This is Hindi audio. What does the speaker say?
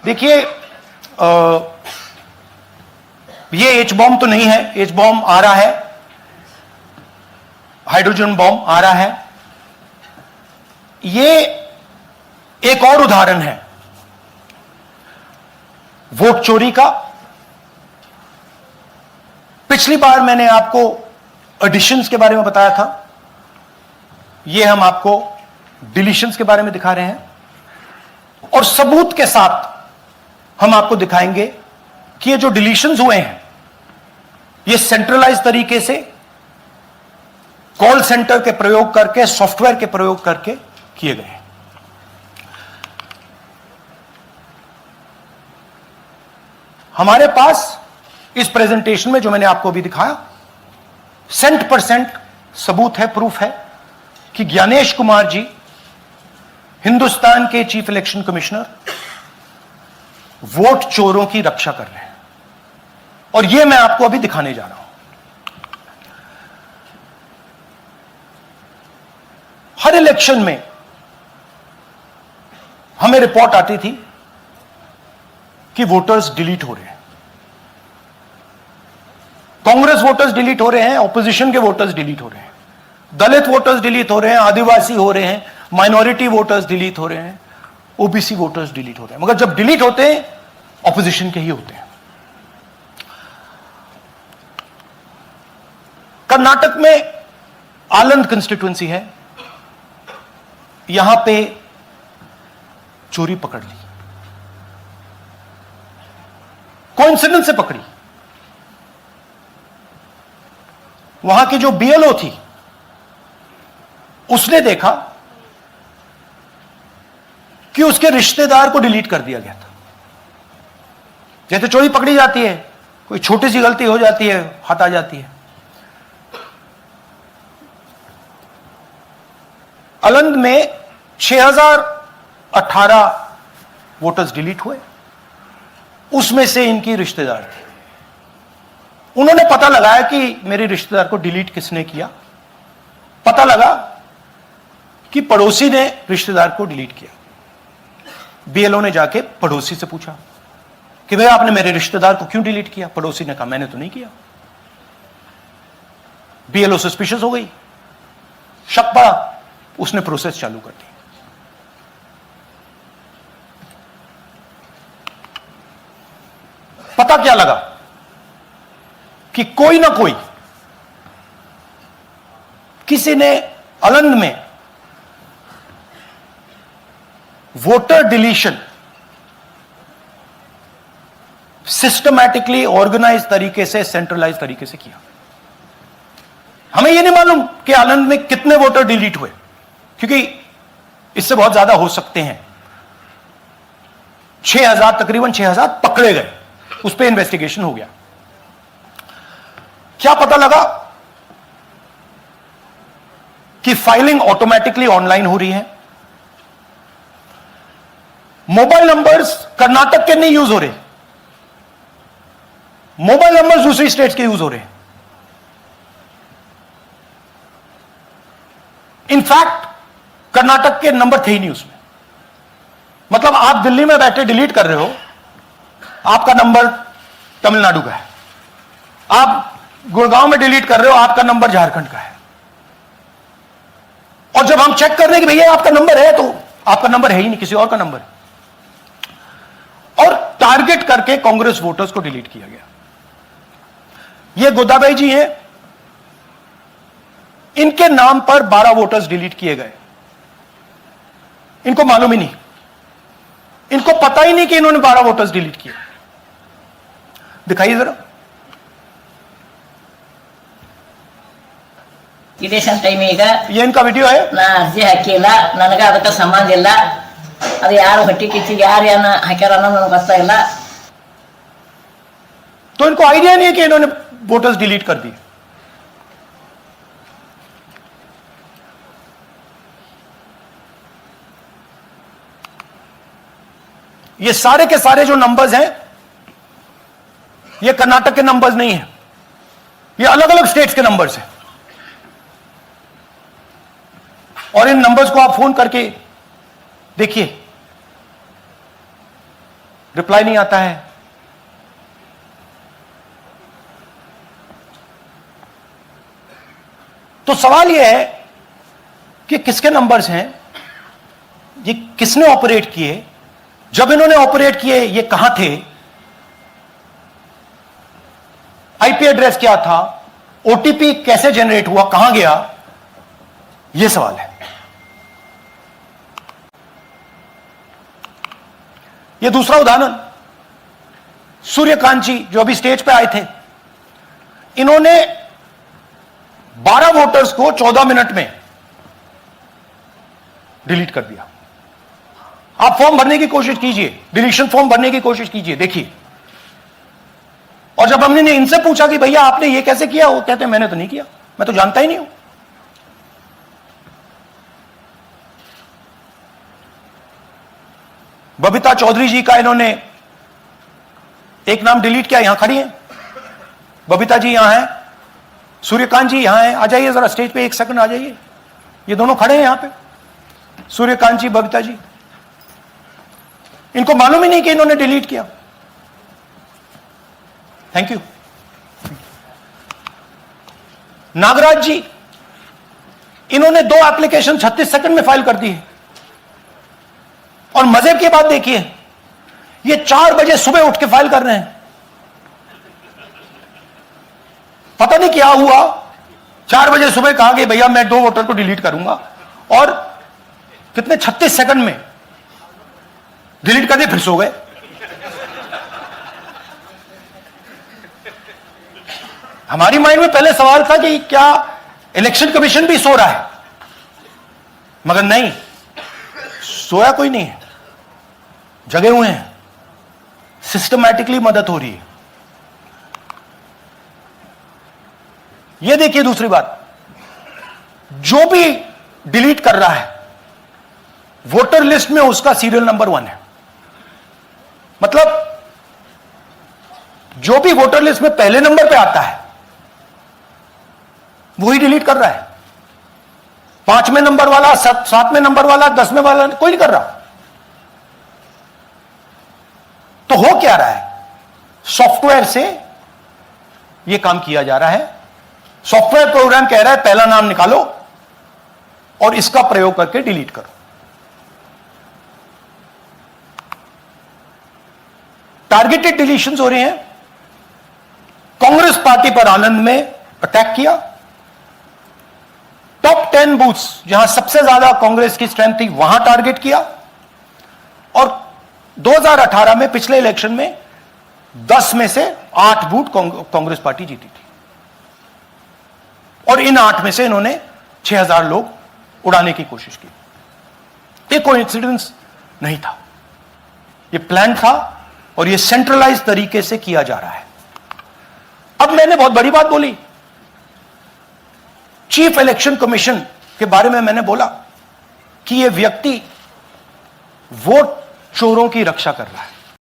देखिए, ये एच बॉम्ब तो नहीं है, एच बॉम्ब आ रहा है, हाइड्रोजन बॉम्ब आ रहा है। ये एक और उदाहरण है वोट चोरी का। पिछली बार मैंने आपको एडिशंस के बारे में बताया था, ये हम आपको डिलीशंस के बारे में दिखा रहे हैं, और सबूत के साथ हम आपको दिखाएंगे कि ये जो डिलीशंस हुए हैं ये सेंट्रलाइज तरीके से कॉल सेंटर के प्रयोग करके, सॉफ्टवेयर के प्रयोग करके किए गए हैं। हमारे पास इस प्रेजेंटेशन में जो मैंने आपको अभी दिखाया 100% सबूत है, प्रूफ है कि ज्ञानेश कुमार जी हिंदुस्तान के चीफ इलेक्शन कमिश्नर वोट चोरों की रक्षा कर रहे हैं, और यह मैं आपको अभी दिखाने जा रहा हूं। हर इलेक्शन में हमें रिपोर्ट आती थी कि वोटर्स डिलीट हो रहे हैं, कांग्रेस वोटर्स डिलीट हो रहे हैं, ऑपोजिशन के वोटर्स डिलीट हो रहे हैं, दलित वोटर्स डिलीट हो रहे हैं, आदिवासी हो रहे हैं, माइनॉरिटी वोटर्स डिलीट हो रहे हैं, ओबीसी वोटर्स डिलीट हो रहे हैं। मगर जब डिलीट होते हैं ऑपोजिशन के ही होते हैं। कर्नाटक में आलंद कंस्टिट्यूएंसी है, यहां पे चोरी पकड़ ली, कोइंसिडेंस से पकड़ी। वहां की जो बीएलओ थी उसने देखा कि उसके रिश्तेदार को डिलीट कर दिया गया था। जैसे चोरी पकड़ी जाती है, कोई छोटी सी गलती हो जाती है, हाथ आ जाती है। आलंद में 6018 वोटर्स डिलीट हुए, उसमें से इनकी रिश्तेदार थे। उन्होंने पता लगाया कि मेरे रिश्तेदार को डिलीट किसने किया। पता लगा कि पड़ोसी ने रिश्तेदार को डिलीट किया। बीएलओ ने जाके पड़ोसी से पूछा कि भाई आपने मेरे रिश्तेदार को क्यों डिलीट किया। पड़ोसी ने कहा मैंने तो नहीं किया। बीएलओ सस्पिशियस हो गई, शक पड़ा, उसने प्रोसेस चालू कर दी। पता क्या लगा कि कोई ना कोई, किसी ने आलंद में वोटर डिलीशन सिस्टमैटिकली ऑर्गेनाइज तरीके से, सेंट्रलाइज तरीके से किया। हमें यह नहीं मालूम कि आलंद में कितने वोटर डिलीट हुए, क्योंकि इससे बहुत ज्यादा हो सकते हैं। 6000, तकरीबन 6000 पकड़े गए, उस पर इन्वेस्टिगेशन हो गया। क्या पता लगा कि फाइलिंग ऑटोमेटिकली ऑनलाइन हो रही है। मोबाइल नंबर्स कर्नाटक के नहीं यूज हो रहे, मोबाइल नंबर्स दूसरी स्टेट्स के यूज हो रहे हैं। इनफैक्ट कर्नाटक के नंबर थे ही नहीं उसमें। मतलब आप दिल्ली में बैठे डिलीट कर रहे हो, आपका नंबर तमिलनाडु का है। आप गुड़गांव में डिलीट कर रहे हो, आपका नंबर झारखंड का है। और जब हम चेक कर रहे हैं कि भैया आपका नंबर है, तो आपका नंबर है ही नहीं, किसी और का नंबर है। और टारगेट करके कांग्रेस वोटर्स को डिलीट किया गया। ये गोदाबाई जी हैं, इनके नाम पर 12 वोटर्स डिलीट किए गए। इनको मालूम ही नहीं, इनको पता ही नहीं कि इन्होंने 12 वोटर्स डिलीट किए। दिखाइए जरा। ಇಲೆಕ್ಷನ್ ಟೈಮ್ ಈಗ ये इनका वीडियो है। ನಾ ಅರ್ಜಿ ಹಾಕಿಲ್ಲ, ನನಗೆ ಅದಕ್ಕೆ ಸಂಬಂಧ ಇಲ್ಲ। ಅದು ಯಾರು ಹೊಟ್ಟಿ ಕಿಚ್ಚಿಗೆ ಯಾರು ಏನ ಹಾಕ್ಯಾರ ಅನ್ನೋದು ನನಗೆ ಗೊತ್ತಾಗಿಲ್ಲ। तो इनको आइडिया नहीं है कि इन्होंने वोटर्स डिलीट कर दिए। ये सारे के सारे जो नंबर्स हैं ये कर्नाटक के नंबर्स नहीं है, ये अलग अलग स्टेट्स के नंबर्स हैं। और इन नंबर्स को आप फोन करके देखिए, रिप्लाई नहीं आता है। तो सवाल यह है कि किसके नंबर्स हैं, ये किसने ऑपरेट किए, जब इन्होंने ऑपरेट किए ये कहां थे, आईपी एड्रेस क्या था, ओटीपी कैसे जनरेट हुआ, कहां गया, यह सवाल है। यह दूसरा उदाहरण, सूर्यकांत जी जो अभी स्टेज पे आए थे, इन्होंने 12 वोटर्स को 14 मिनट में डिलीट कर दिया। आप फॉर्म भरने की कोशिश कीजिए, डिलीशन फॉर्म भरने की कोशिश कीजिए, देखिए। और जब हमने इनसे पूछा कि भैया आपने ये कैसे किया, वो कहते हैं मैंने तो नहीं किया, मैं तो जानता ही नहीं हूं। बबीता चौधरी जी का इन्होंने एक नाम डिलीट किया, यहां खड़ी हैं बबीता जी, यहां है, सूर्यकांत जी यहां है, आ जाइए जरा स्टेज पे, 1 सेकंड आ जाइए, ये दोनों खड़े हैं यहां पे, सूर्यकांत जी, बबीता जी। इनको मालूम ही नहीं कि इन्होंने डिलीट किया। Thank you. नागराज जी, इन्होंने 2 एप्लीकेशन 36 सेकंड में फाइल कर दी है। और मजे की बात देखिए, ये 4 बजे सुबह उठ के फाइल कर रहे हैं। पता नहीं क्या हुआ, 4 बजे सुबह कहा कि भैया मैं 2 वोटर को डिलीट करूंगा, और कितने 36 सेकंड में डिलीट कर दिए, फिर सो गए। हमारी माइंड में पहले सवाल था कि क्या इलेक्शन कमीशन भी सो रहा है, मगर नहीं, सोया कोई नहीं है, जगे हुए हैं, सिस्टमैटिकली मदद हो रही है। यह देखिए दूसरी बात, जो भी डिलीट कर रहा है वोटर लिस्ट में उसका सीरियल नंबर 1 है। मतलब जो भी वोटर लिस्ट में पहले नंबर पे आता है वही डिलीट कर रहा है। 5वें नंबर वाला, 7वें नंबर वाला, 10वें वाला कोई नहीं कर रहा। तो हो क्या रहा है, सॉफ्टवेयर से यह काम किया जा रहा है। सॉफ्टवेयर प्रोग्राम कह रहा है पहला नाम निकालो और इसका प्रयोग करके डिलीट करो। टारगेटेड डिलीशंस हो रहे हैं। कांग्रेस पार्टी पर आनंद में अटैक किया, टॉप 10 बूथ्स जहां सबसे ज्यादा कांग्रेस की स्ट्रेंथ थी वहां टारगेट किया, और 2018 में पिछले इलेक्शन में 10 में से 8 बूथ कांग्रेस पार्टी जीती थी, और इन 8 में से इन्होंने 6000 लोग उड़ाने की कोशिश की। ये कोइंसिडेंस नहीं था, ये प्लान था, और ये सेंट्रलाइज तरीके से किया जा रहा है। अब मैंने बहुत बड़ी बात बोली, चीफ इलेक्शन कमीशन के बारे में मैंने बोला कि यह व्यक्ति वोट चोरों की रक्षा कर रहा है।